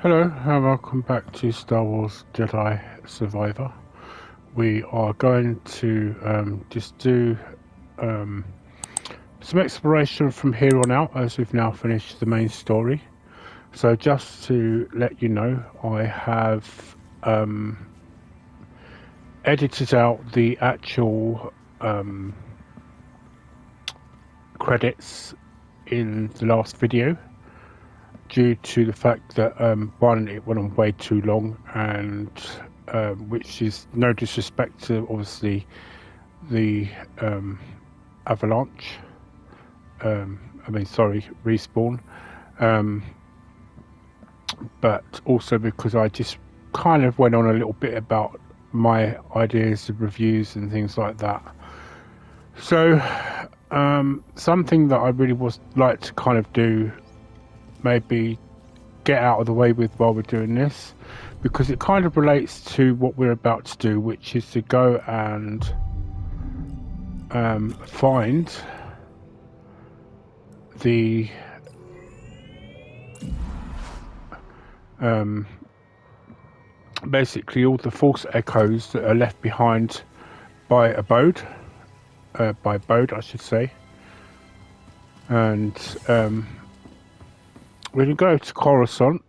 Hello and welcome back to Star Wars Jedi Survivor. We are going to just do some exploration from here on out as we've now finished the main story. So just to let you know, I have edited out the actual credits in the last video, due to the fact that one, it went on way too long, and which is no disrespect to obviously the Avalanche. Respawn. But also because I just kind of went on a little bit about my ideas of reviews and things like that. So something that I really was like to kind of do, maybe get out of the way with while we're doing this, because it kind of relates to what we're about to do, which is to go and find the basically all the false echoes that are left behind by Bode, I should say. And we're going to go to Coruscant.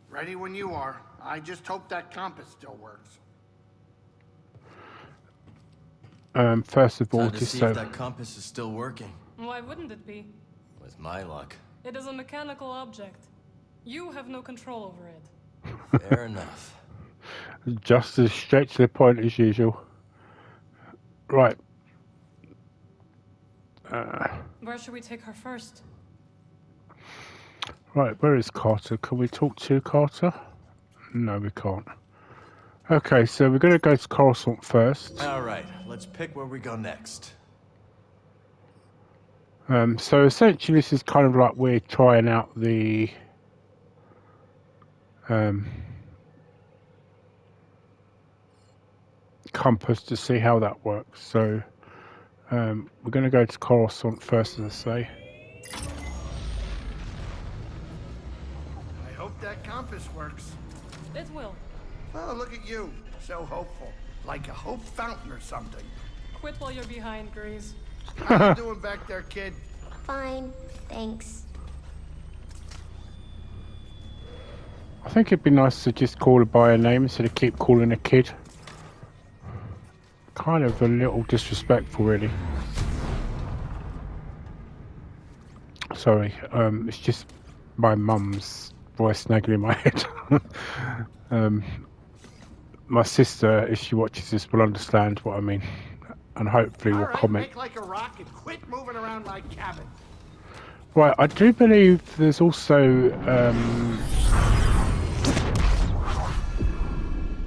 Ready when you are. I just hope that compass still works. First of all, Time to see if that compass is still working. Why wouldn't it be? With my luck. It is a mechanical object. You have no control over it. Fair enough. Just as straight to the point as usual. Right. Where should we take her first? Right, where is Carter? Can we talk to Carter? No, we can't. Okay, so we're going to go to Coruscant first. Alright, let's pick where we go next. So essentially this is kind of like we're trying out the compass to see how that works. So we're going to go to Coruscant first, as I say. I hope that compass works. It will. Oh, look at you. So hopeful. Like a hope fountain or something. Quit while you're behind, Grease. How you doing back there, kid? Fine, thanks. I think it'd be nice to just call her by her name instead of keep calling her kid. Kind of a little disrespectful, really. Sorry, it's just my mum's voice nagging in my head. My sister, if she watches this, will understand what I mean, and hopefully will comment. Make like a rock and quit moving around like cabin. Right, I do believe there's also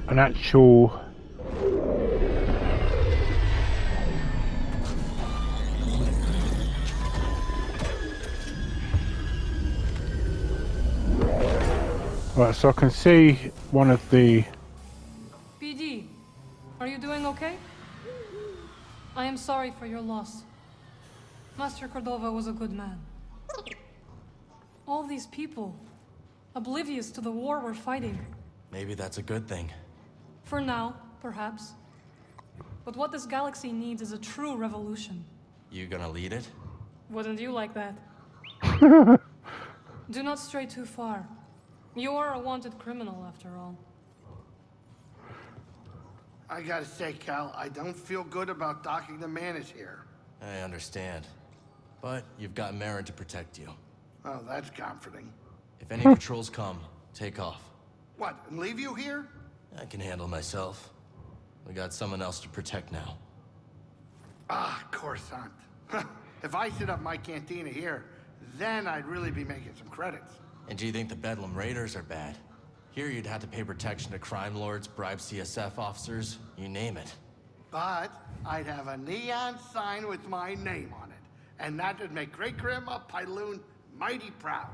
an actual right, so I can see one of the PD, are you doing okay? I am sorry for your loss. Master Cordova was a good man. All these people, oblivious to the war we're fighting. Maybe that's a good thing. For now, perhaps. But what this galaxy needs is a true revolution. You gonna lead it? Wouldn't you like that? Do not stray too far. You are a wanted criminal, after all. I gotta say, Cal, I don't feel good about docking the Mantis here. I understand. But you've got Marin to protect you. Oh, that's comforting. If any patrols come, take off. What, and leave you here? I can handle myself. We got someone else to protect now. Ah, Coruscant. If I set up my cantina here, then I'd really be making some credits. And do you think the Bedlam Raiders are bad? Here you'd have to pay protection to crime lords, bribe CSF officers, you name it. But I'd have a neon sign with my name on it. And that would make Great-Grandma Pyloon mighty proud.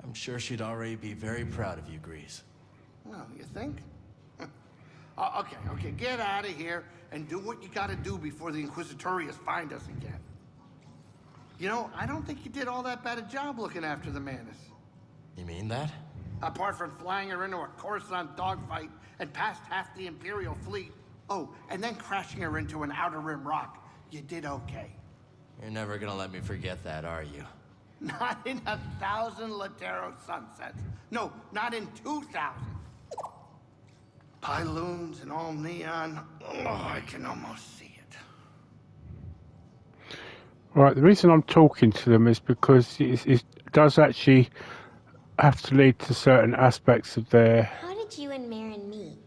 I'm sure she'd already be very proud of you, Grease. Well, you think? Okay, get out of here and do what you gotta do before the Inquisitorius find us again. You know, I don't think you did all that bad a job looking after the Mantis. You mean that? Apart from flying her into a Coruscant dogfight and past half the Imperial fleet. Oh, and then crashing her into an Outer Rim rock. You did okay. You're never gonna let me forget that, are you? Not in 1,000 Latero sunsets. No, not in 2,000. Pyloons and all neon. Oh, I can almost see it. Right, the reason I'm talking to them is because it does actually have to lead to certain aspects of their... How did you and Marin meet?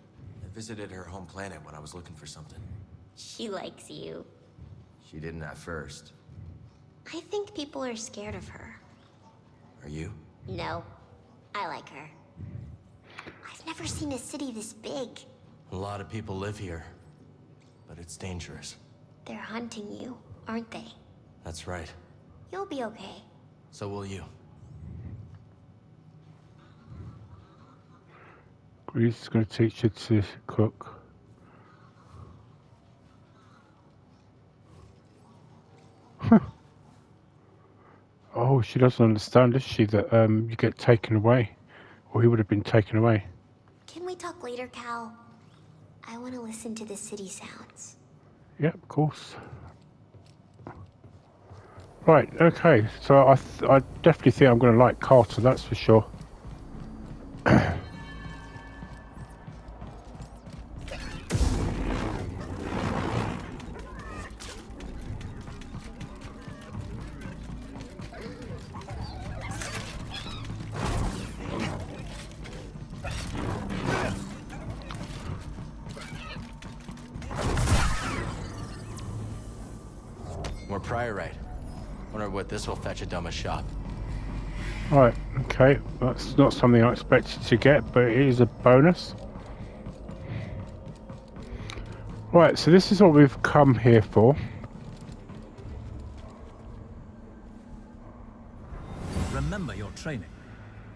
I visited her home planet when I was looking for something. She likes you. She didn't at first. I think people are scared of her. Are you? No, I like her. I've never seen a city this big. A lot of people live here, but it's dangerous. They're hunting you, aren't they? That's right. You'll be okay. So will you. He's going to teach you to cook. Oh, she doesn't understand, does she, that you get taken away? Or he would have been taken away. Can we talk later, Cal? I want to listen to the city sounds. Yeah, of course. Right, okay. So I definitely think I'm going to like Carter, that's for sure. More priorite. Wonder what this will fetch at Doma's shop. Right, okay. That's not something I expected to get, but it is a bonus. Right, so this is what we've come here for. Remember your training.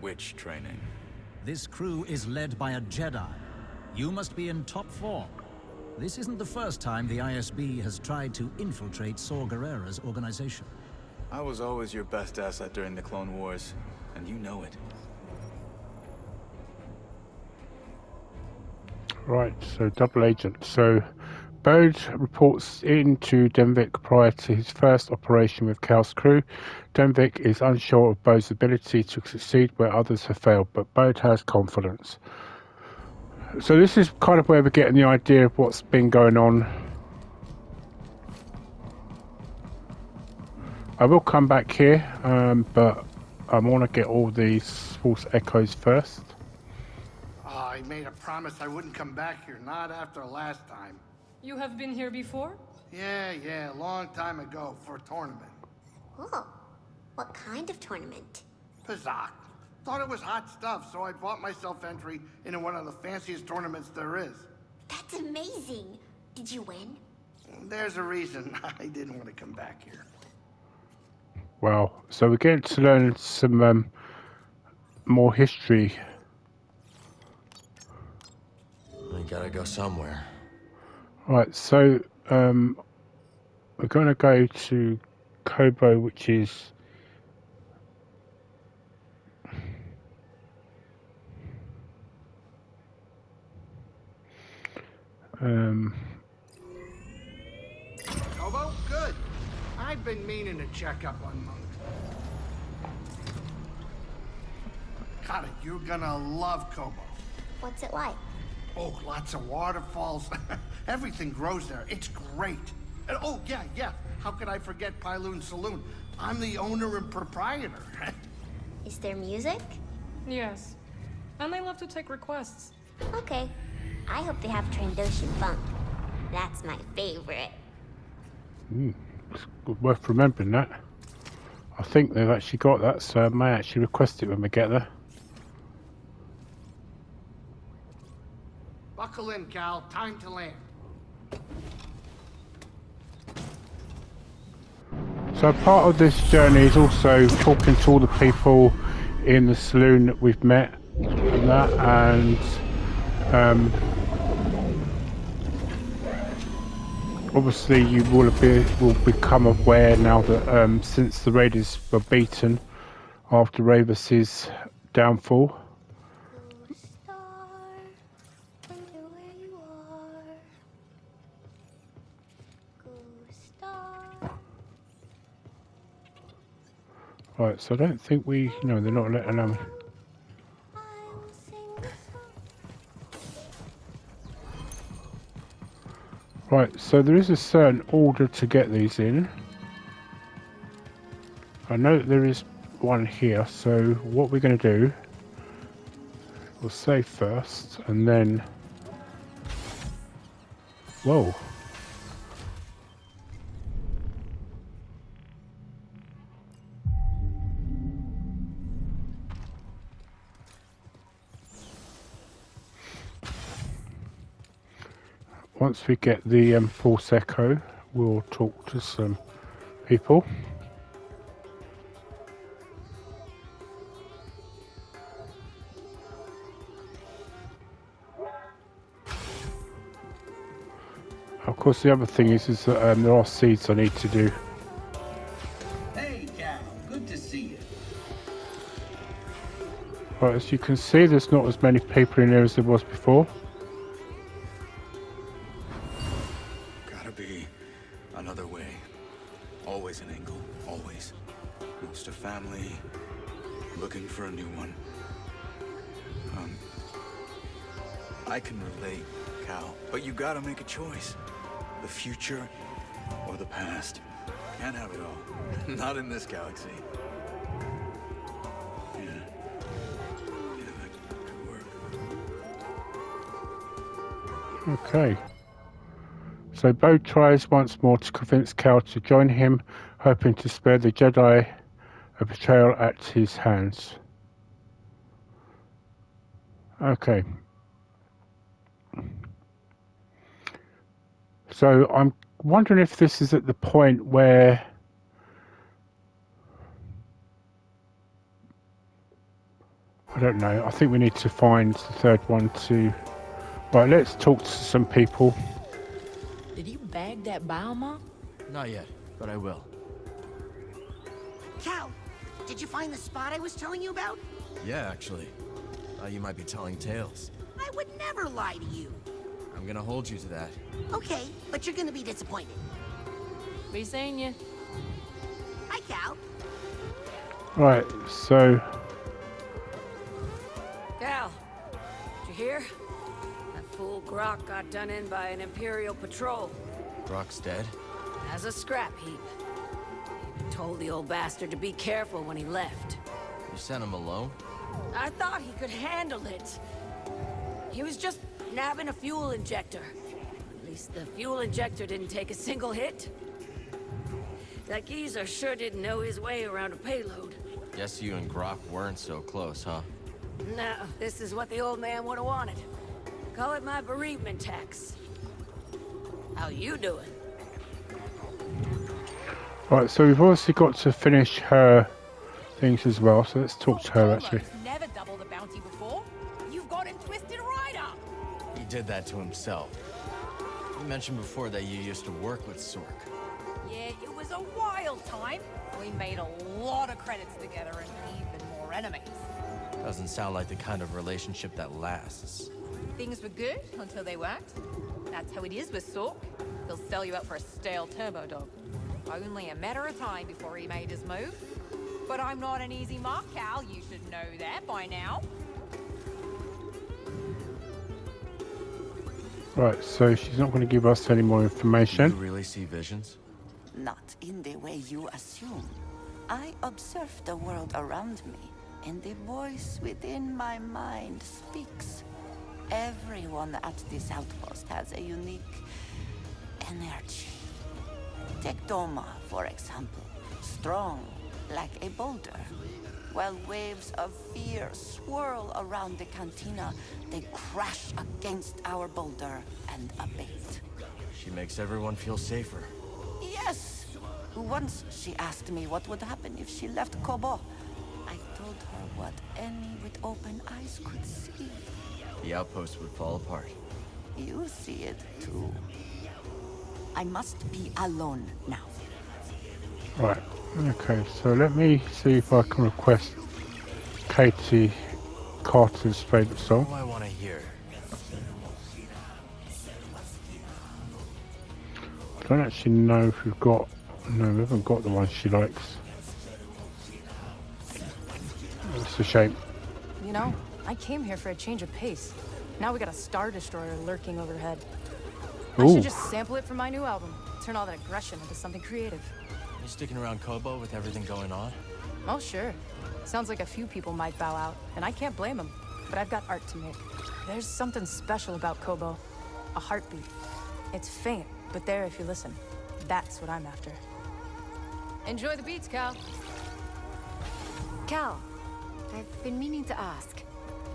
Which training? This crew is led by a Jedi. You must be in top form. This isn't the first time the ISB has tried to infiltrate Saw Gerrera's organization. I was always your best asset during the Clone Wars, and you know it. Right, so double agent. So Bode reports into Denvik prior to his first operation with Cal's crew. Denvik is unsure of Bode's ability to succeed where others have failed, but Bode has confidence. So this is kind of where we're getting the idea of what's been going on. I will come back here, but I want to get all these false echoes first. I made a promise I wouldn't come back here, not after last time. You have been here before? Yeah, a long time ago for a tournament. Oh, what kind of tournament? Pazak. Thought it was hot stuff, so I bought myself entry into one of the fanciest tournaments there is. That's amazing. Did you win? There's a reason I didn't want to come back here. Wow, so we're getting to learn some more history. We gotta go somewhere. Right, so we're going to go to Kobah, which is Kobah? Good. I've been meaning to check up on Monk. God, you're gonna love Kobah. What's it like? Oh, lots of waterfalls. Everything grows there. It's great. And oh, yeah. How could I forget Pyloon Saloon? I'm the owner and proprietor. Is there music? Yes. And I love to take requests. Okay. I hope they have Trandoshan funk. That's my favorite. it's worth remembering that. I think they've actually got that, so I may actually request it when we get there. Buckle in, Cal. Time to land. So part of this journey is also talking to all the people in the saloon that we've met and that, and Obviously, you will become aware now that since the Raiders were beaten after Ravus's downfall. Star, wonder where you are. Go Star. Right, so I don't think we... No, they're not letting them... I will sing a song. Right, so there is a certain order to get these in. I know there is one here, so what we're going to do, we'll save first, and then... Whoa. Once we get the Force Echo, we'll talk to some people. Of course, the other thing is that there are seeds I need to do. Hey, Cal. Good to see you. Right, as you can see, there's not as many people in here as there was before. Gotta be another way. Always an angle, always. Lost a family, looking for a new one. I can relate, Cal, but you gotta make a choice. The future or the past. Can't have it all. Not in this galaxy. Yeah, that could work. Okay. So Bo tries once more to convince Cal to join him, hoping to spare the Jedi a betrayal at his hands. Okay. So I'm wondering if this is at the point where I don't know. I think we need to find the third one to... Right, let's talk to some people. Did you bag that biomon? Not yet, but I will. Cal, did you find the spot I was telling you about? Yeah, actually. Thought you might be telling tales. I would never lie to you. I'm gonna hold you to that. Okay, but you're gonna be disappointed. Be seeing you. Hi, Cal. Right, so... Cal, did you hear? That fool Grok got done in by an Imperial patrol. Brock's dead? As a scrap heap. Even told the old bastard to be careful when he left. You sent him alone? I thought he could handle it. He was just nabbing a fuel injector. At least the fuel injector didn't take a single hit. That geezer sure didn't know his way around a payload. Guess you and Grok weren't so close, huh? No, this is what the old man would have wanted. Call it my bereavement tax. How you doing? Right, so we've obviously got to finish her things as well, so let's talk to her actually. Never double the bounty before. You've got him twisted right up. He did that to himself. You mentioned before that you used to work with Sork. Yeah, it was a wild time. We made a lot of credits together and even more enemies. Doesn't sound like the kind of relationship that lasts. Things were good until they weren't. That's how it is with Sork. He'll sell you out for a stale turbo dog. Only a matter of time before he made his move. But I'm not an easy mark, Cal. You should know that by now. Right, so she's not going to give us any more You information. really see visions? Not in the way you assume. I observe the world around me, and the voice within my mind speaks. Everyone at this outpost has a unique energy. Take Doma, for example. Strong, like a boulder. While waves of fear swirl around the cantina, they crash against our boulder and abate. She makes everyone feel safer. Yes! Once she asked me what would happen if she left Kobah. I told her what any with open eyes could see. The outpost would fall apart. You see it too. I must be alone now. Right. Okay, so let me see if I can request Katie Carter's favourite song. What do I want to hear? I don't actually know if we've got... No, we haven't got the one she likes. It's a shame. You know, I came here for a change of pace. Now we got a Star Destroyer lurking overhead. I should just sample it for my new album. Turn all that aggression into something creative. You sticking around Kobah with everything going on? Oh, sure. Sounds like a few people might bow out, and I can't blame them. But I've got art to make. There's something special about Kobah. A heartbeat. It's faint, but there if you listen. That's what I'm after. Enjoy the beats, Cal. Cal, I've been meaning to ask.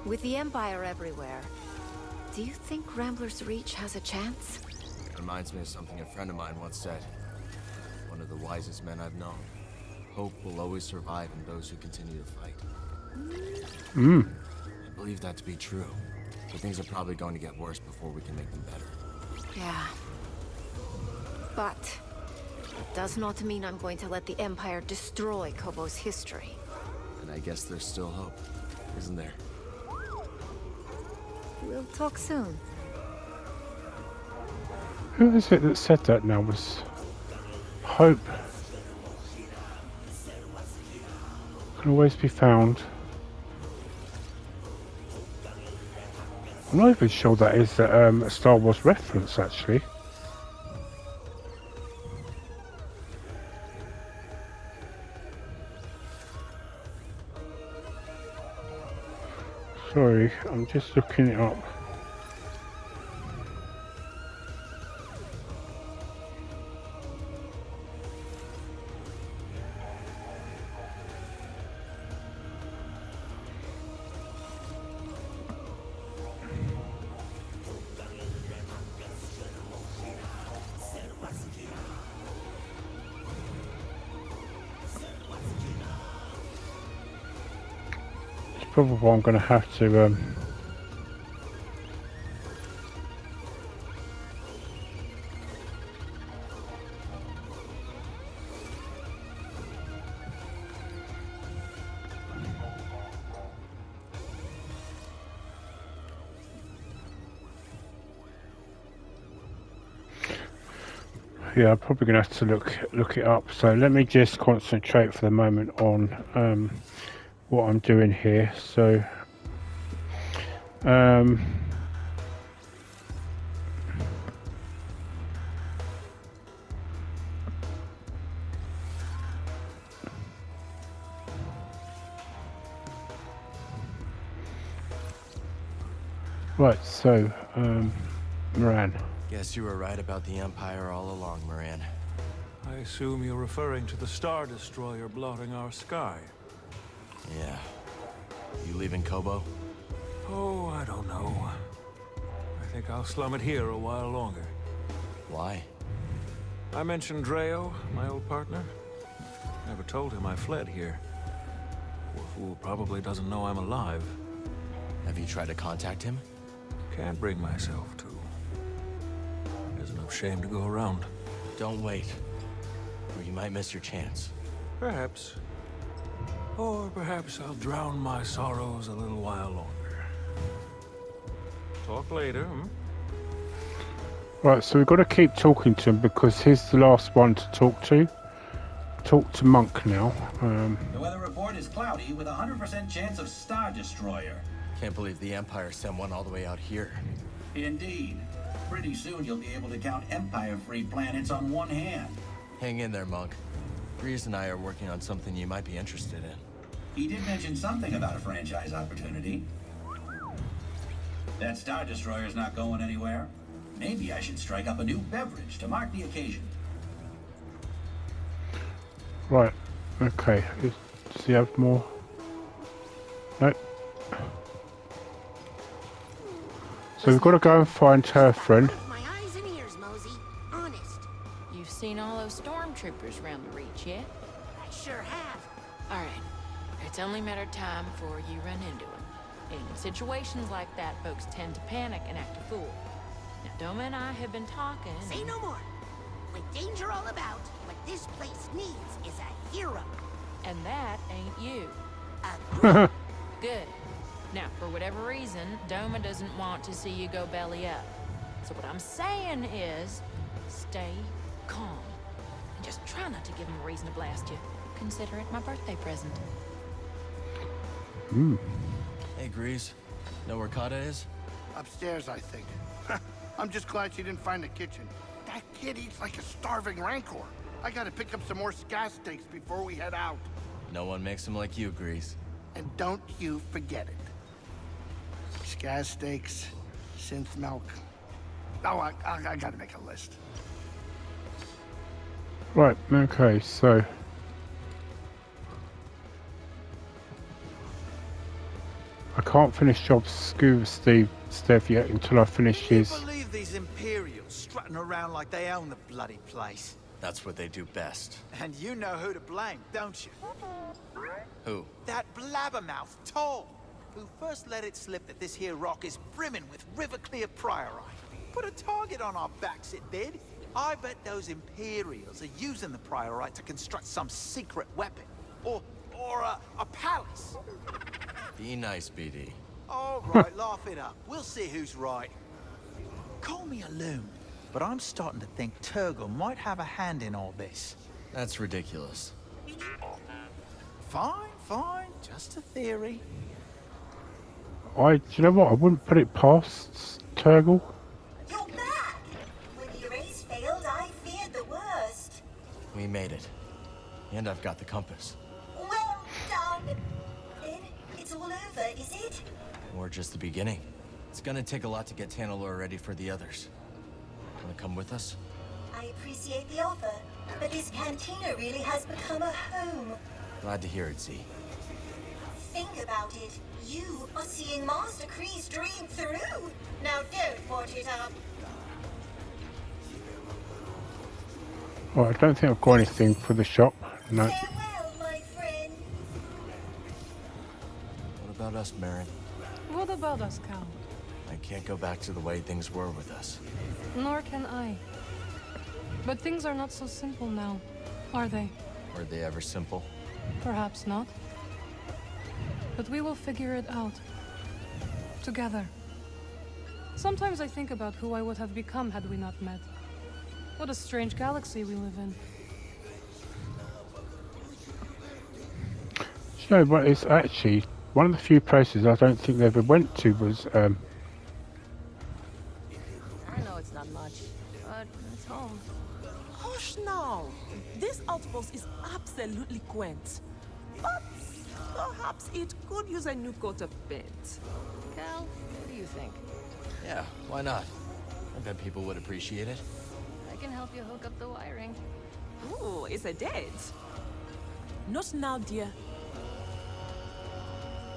With the Empire everywhere, do you think Rambler's Reach has a chance? Reminds me of something a friend of mine once said. One of the wisest men I've known. Hope will always survive in those who continue to fight. I believe that to be true. But things are probably going to get worse before we can make them better. Yeah. But it does not mean I'm going to let the Empire destroy Kobah's history. And I guess there's still hope, isn't there? We'll talk soon. Who is it that said that now? Was hope can always be found. I'm not even sure that is a Star Wars reference, actually. Sorry, I'm just looking it up. Probably I'm going to have to yeah, I'm probably going to have to look it up. So let me just concentrate for the moment on what I'm doing here. So right, so Moran. Guess you were right about the Empire all along, Moran. I assume you're referring to the Star Destroyer blotting our sky. Yeah. You leaving Kobah? Oh, I don't know. I think I'll slum it here a while longer. Why? I mentioned Dreo, my old partner. Never told him I fled here. Poor fool probably doesn't know I'm alive. Have you tried to contact him? Can't bring myself to. There's enough shame to go around. Don't wait, or you might miss your chance. Perhaps. Or perhaps I'll drown my sorrows a little while longer. Talk later, hmm? Right, so we've got to keep talking to him because he's the last one to talk to. Talk to Monk now. The weather report is cloudy with a 100% chance of Star Destroyer. Can't believe the Empire sent one all the way out here. Indeed. Pretty soon you'll be able to count Empire-free planets on one hand. Hang in there, Monk. Breeze and I are working on something you might be interested in. He did mention something about a franchise opportunity. That Star Destroyer's not going anywhere. Maybe I should strike up a new beverage to mark the occasion. Right, okay. Does he have more? Nope. So we've got to go and find her friend. My eyes and ears, Mosey. Honest. You've seen all those stormtroopers around the Reach yet? I sure have. All right. It's only a matter of time before you run into them. In situations like that, folks tend to panic and act a fool. Now, Doma and I have been talking. Say no more. With danger all about, what this place needs is a hero. And that ain't you. Good. Now, for whatever reason, Doma doesn't want to see you go belly up. So what I'm saying is, stay calm. And just try not to give him a reason to blast you. Consider it my birthday present. Hey, Grease. Know where Kata is? Upstairs, I think. I'm just glad she didn't find the kitchen. That kid eats like a starving rancor. I gotta pick up some more scat steaks before we head out. No one makes them like you, Grease. And don't you forget it. Scat steaks, synth milk. Oh, I gotta make a list. Right, okay, so... I can't finish job Scuba Steve yet until I finish his... Can you believe these Imperials strutting around like they own the bloody place? That's what they do best. And you know who to blame, don't you? Who? That blabbermouth, Toll, who first let it slip that this here rock is brimming with river-clear priorite. Put a target on our backs, it did. I bet those Imperials are using the priorite to construct some secret weapon. Or a palace. Be nice, BD. All right, laugh it up. We'll see who's right. Call me a loon, but I'm starting to think Turgle might have a hand in all this. That's ridiculous. Fine. Just a theory. Do you know what? I wouldn't put it past Turgle. You're back! When the race failed, I feared the worst. We made it. And I've got the compass. Well done! Then it's all over, is it? Or just the beginning. It's gonna take a lot to get Tanalor ready for the others. Wanna come with us? I appreciate the offer, but this cantina really has become a home. Glad to hear it, Z. Think about it. You are seeing Master Kree's dream through. Now don't watch it up. Well, I don't think I've got anything for the shop. No. Farewell, my friend. What about us, Marin? What about us, Cal? I can't go back to the way things were with us. Nor can I. But things are not so simple now, are they? Were they ever simple? Perhaps not. But we will figure it out. Together. Sometimes I think about who I would have become had we not met. What a strange galaxy we live in. You know, but it's actually one of the few places I don't think they ever went to was I know it's not much, but it's home. Hush now! This outpost is absolutely quaint. But perhaps it could use a new coat of paint. Cal, what do you think? Yeah, why not? I bet people would appreciate it. I can help you hook up the wiring. Ooh, it's a date. Not now, dear.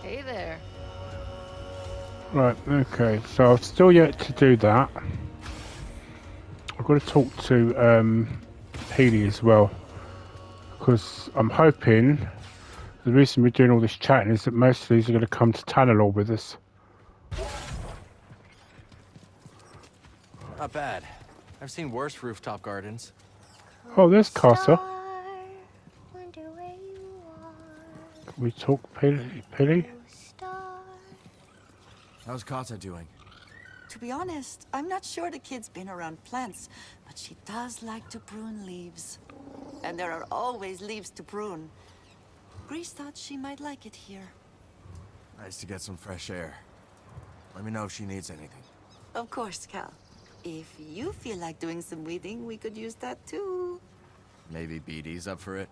Hey there. right. Okay, so I've still yet to do that. I've got to talk to Healy as well, because I'm hoping the reason we're doing all this chatting is that most of these are going to come to Tanalor with us. Not bad. I've seen worse rooftop gardens. Oh, there's Casa. Can we talk, Healy? How's Kata doing? To be honest, I'm not sure the kid's been around plants, but she does like to prune leaves. And there are always leaves to prune. Grease thought she might like it here. Nice to get some fresh air. Let me know if she needs anything. Of course, Cal. If you feel like doing some weeding, we could use that too. Maybe BD's up for it.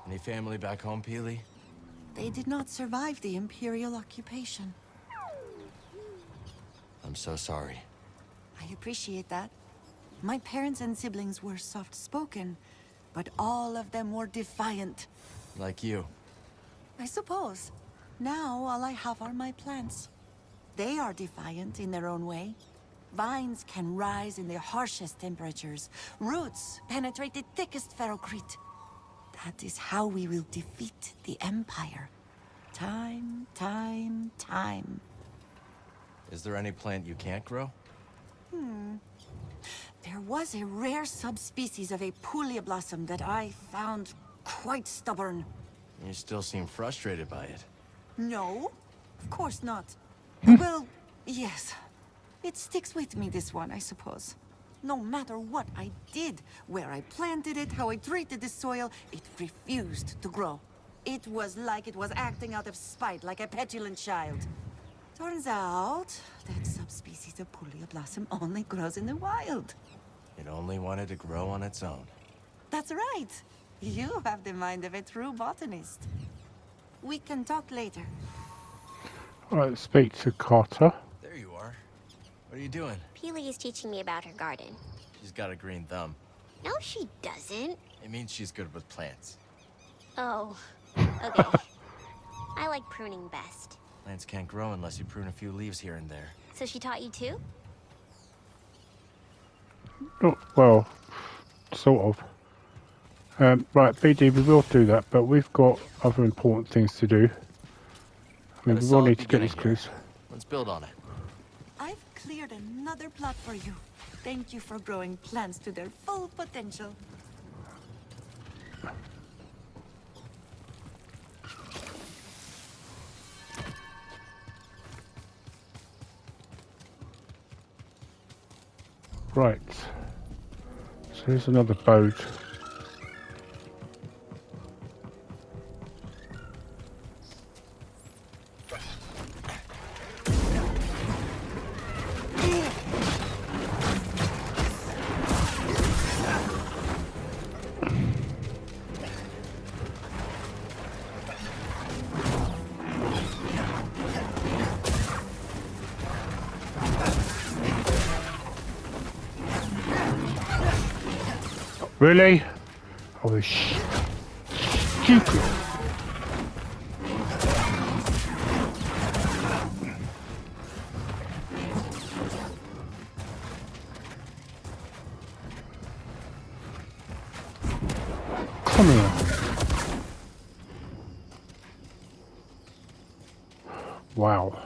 Any family back home, Peely? They did not survive the Imperial occupation. I'm so sorry. I appreciate that. My parents and siblings were soft-spoken, but all of them were defiant. Like you. I suppose. Now all I have are my plants. They are defiant in their own way. Vines can rise in the harshest temperatures. Roots penetrate the thickest ferrocrete. That is how we will defeat the Empire. Time. Is there any plant you can't grow? There was a rare subspecies of a Pulia blossom that I found quite stubborn. You still seem frustrated by it. No, of course not. Well, yes. It sticks with me, this one, I suppose. No matter what I did, where I planted it, how I treated the soil, it refused to grow. It was like it was acting out of spite, like a petulant child. Turns out, that subspecies of Pulia blossom only grows in the wild. It only wanted to grow on its own. That's right. You have the mind of a true botanist. We can talk later. Right, speak to Carter. There you are. What are you doing? Peely is teaching me about her garden. She's got a green thumb. No, she doesn't. It means she's good with plants. Oh, okay. I like pruning best. Plants can't grow unless you prune a few leaves here and there. So she taught you too? Oh, well, sort of. Right, BD, we will do that, but we've got other important things to do. I mean, we will need to get these clues. Let's build on it. I've cleared another plot for you. Thank you for growing plants to their full potential. Right. So here's another boat. Really? Oh, stupid. Come here. Wow.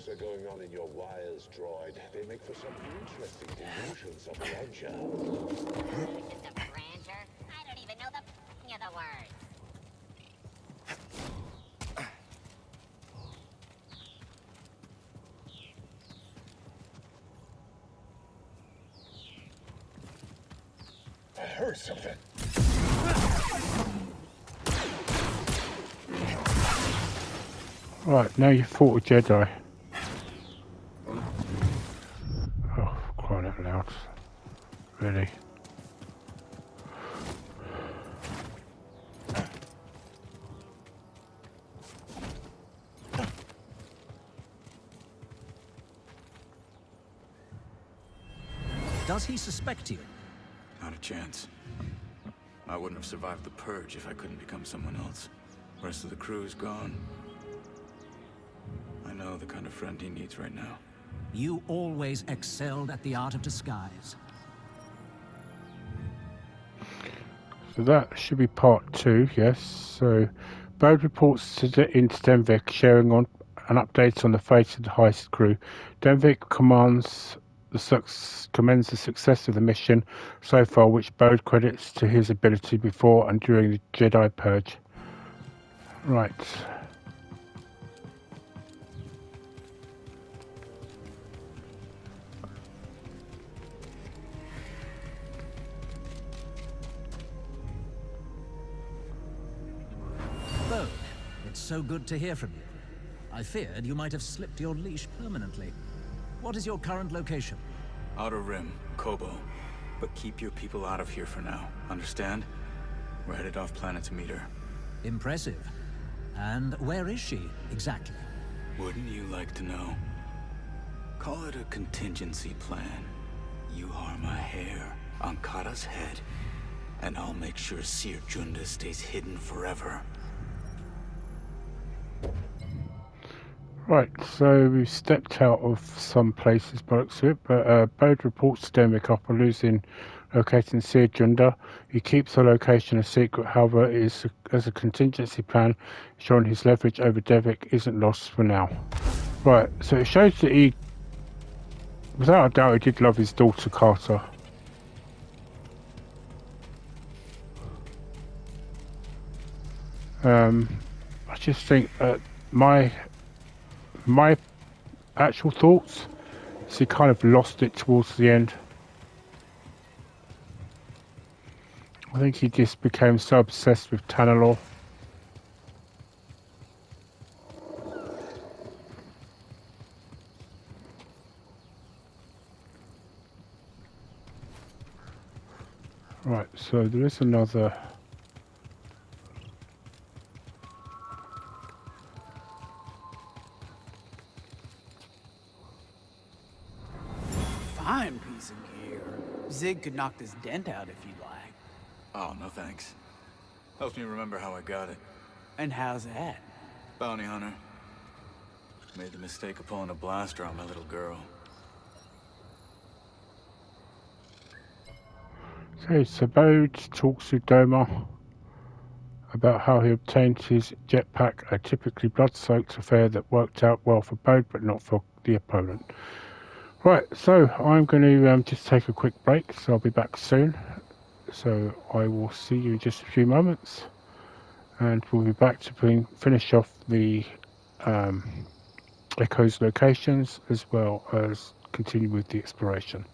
Are going on in your wires, droid. They make for some interesting delusions of grandeur. Delusions of grandeur? I don't even know the meaning of the words. I heard something. Right, now you fought a Jedi. Oh, crying out loud. Really? Does he suspect you? Not a chance. I wouldn't have survived the purge if I couldn't become someone else. Rest of the crew is gone. I know the kind of friend he needs right now. You always excelled at the art of disguise. So that should be part 2, yes. So, Bode reports into Denvik, sharing an update on the fate of the heist crew. Denvik commends the success of the mission so far, which Bode credits to his ability before and during the Jedi Purge. Right. Bode, it's so good to hear from you. I feared you might have slipped your leash permanently. What is your current location? Outer Rim, Kobah. But keep your people out of here for now, understand? We're headed off planet to meet her. Impressive. And where is she, exactly? Wouldn't you like to know? Call it a contingency plan. You harm a hair on Kara's head, and I'll make sure Seer Junda stays hidden forever. Right, so we've stepped out of some places by the looks of it, but Bode reports to Denvik after losing locating Seer Junda. He keeps the location a secret, however, as a contingency plan, showing his leverage over Devik isn't lost for now. Right, so it shows that he, without a doubt, he did love his daughter Carter. I just think my actual thoughts is he kind of lost it towards the end. I think he just became so obsessed with Tanalor. Right, so there is another. Fine piece of gear. Zig could knock this dent out if you'd like. Oh, no thanks. Helps me remember how I got it. And how's that? Bounty hunter. Made the mistake of pulling a blaster on my little girl. Okay, so Bode talks to Doma about how he obtained his jetpack, a typically blood-soaked affair that worked out well for Bode but not for the opponent. Right, so I'm going to just take a quick break, so I'll be back soon. So I will see you in just a few moments, and we'll be back to finish off the Echo's locations as well as continue with the exploration.